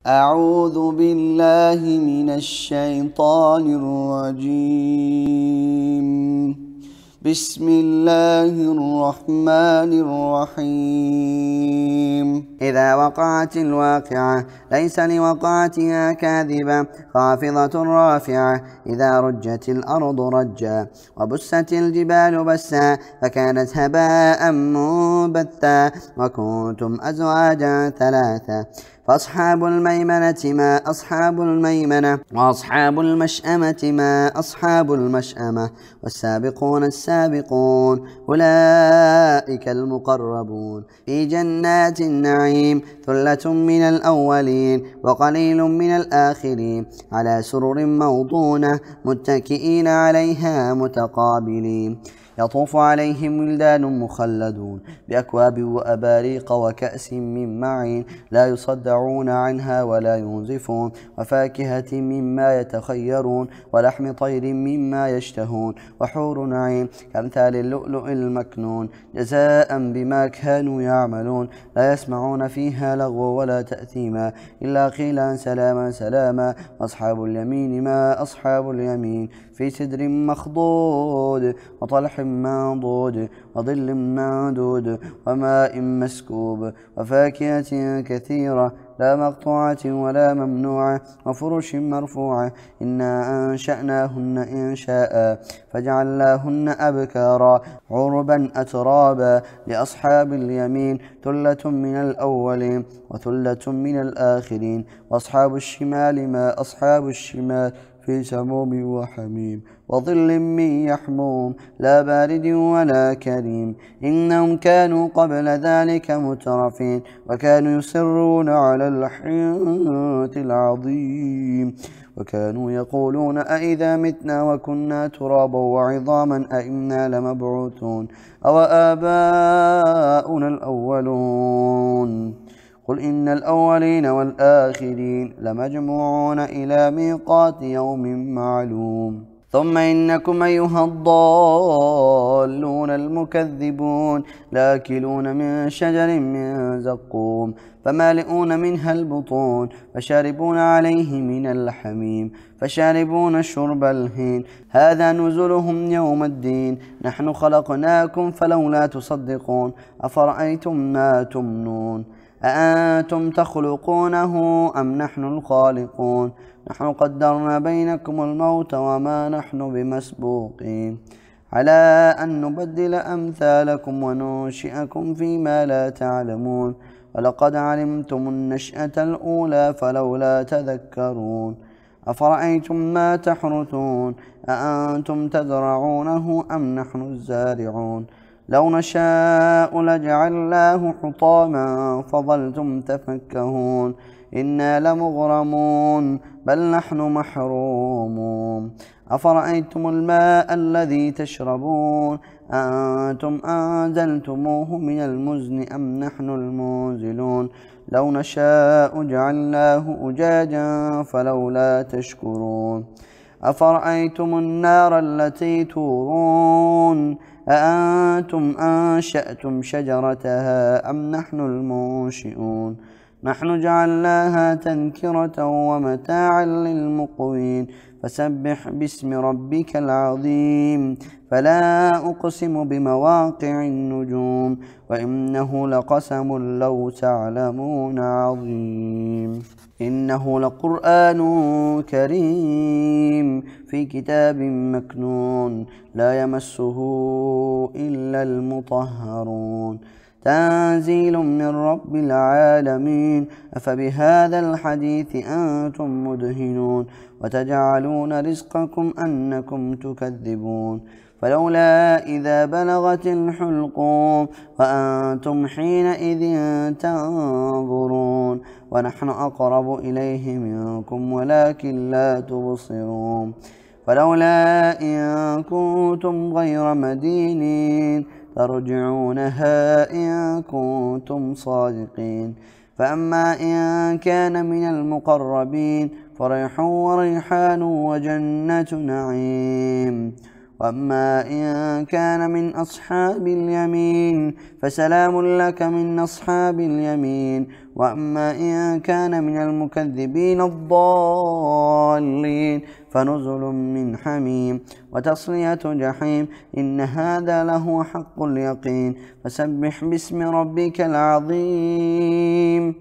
أعوذ بالله من الشيطان الرجيم. بسم الله الرحمن الرحيم. إذا وقعت الواقعة ليس لوقعتها كاذبة خافضة رافعة. إذا رجت الأرض رجا وبست الجبال بسا فكانت هباء منبثا وكنتم أزواجا ثلاثا. فأصحاب الميمنة ما أصحاب الميمنة وأصحاب المشأمة ما أصحاب المشأمة والسابقون السابقون أولئك المقربون في جنات النعيم ثلة من الأولين وقليل من الآخرين على سرر موضونة متكئين عليها متقابلين يطوف عليهم ولدان مخلدون بأكواب وأباريق وكأس من معين لا يصدعون عنها ولا ينزفون وفاكهة مما يتخيرون ولحم طير مما يشتهون وحور عين كأمثال اللؤلؤ المكنون جزاء بما كانوا يعملون لا يسمعون فيها لغوا ولا تأثيما إلا قيلا سلاما سلاما. وأصحاب اليمين ما أصحاب اليمين في سدر مخضود وطلح منضود وظل ممدود وماء مسكوب وفاكهة كثيرة لا مقطوعة ولا ممنوعة وفرش مرفوعة. إنا أنشأناهن إنشاء فجعلناهن أبكارا عربا أترابا. لأصحاب اليمين ثلة من الأولين وثلة من الآخرين. وأصحاب الشمال ما أصحاب الشمال في سموم وحميم وظل من يحموم لا بارد ولا كريم. إنهم كانوا قبل ذلك مترفين وكانوا يصرون على الحنث العظيم وكانوا يقولون أئذا متنا وكنا ترابا وعظاما أئنا لمبعوثون أو آباؤنا الأولون. قل إن الأولين والآخرين لمجموعون إلى ميقات يوم معلوم. ثم إنكم أيها الضالون المكذبون لآكلون من شجر من زقوم فمالئون منها البطون فشاربون عليه من الحميم فشاربون شرب الهين هذا نزلهم يوم الدين. نحن خلقناكم فلولا تصدقون أفرأيتم ما تمنون أأنتم تخلقونه أم نحن الخالقون نحن قدرنا بينكم الموت وما نحن بمسبوقين على أن نبدل أمثالكم وننشئكم فيما لا تعلمون ولقد علمتم النشأة الأولى فلولا تذكرون. أفرأيتم ما تحرثون أأنتم تزرعونه أم نحن الزارعون لو نشاء لجعلناه حطاما فظلتم تفكهون إنا لمغرمون بل نحن محرومون. أفرأيتم الماء الذي تشربون أأنتم أنزلتموه من المزن أم نحن المنزلون لو نشاء جعلناه أجاجا فلولا تشكرون. أفرأيتم النار التي تورون أأنتم أنشأتم شجرتها أم نحن المنشئون نحن جعلناها تذكرة ومتاعا للمقوين. فسبح باسم ربك العظيم. فلا أقسم بمواقع النجوم وإنه لقسم لو تعلمون عظيم. إنه لقرآن كريم في كتاب مكنون لا يمسه إلا المطهرون تنزيل من رب العالمين. أفبهذا الحديث أنتم مدهنون وتجعلون رزقكم أنكم تكذبون. فلولا إذا بلغت الحلقوم وأنتم حينئذ تنظرون ونحن أقرب إليه منكم ولكن لا تبصرون. فلولا إن كنتم غير مدينين ترجعونها إن كنتم صادقين. فأما إن كان من المقربين فريح وريحان وجنة نعيم وأما إن كان من أصحاب اليمين فسلام لك من أصحاب اليمين. وأما إن كان من المكذبين الضالين فنزل من حميم وتصلية جحيم. إن هذا لهو حق اليقين. فسبح باسم ربك العظيم.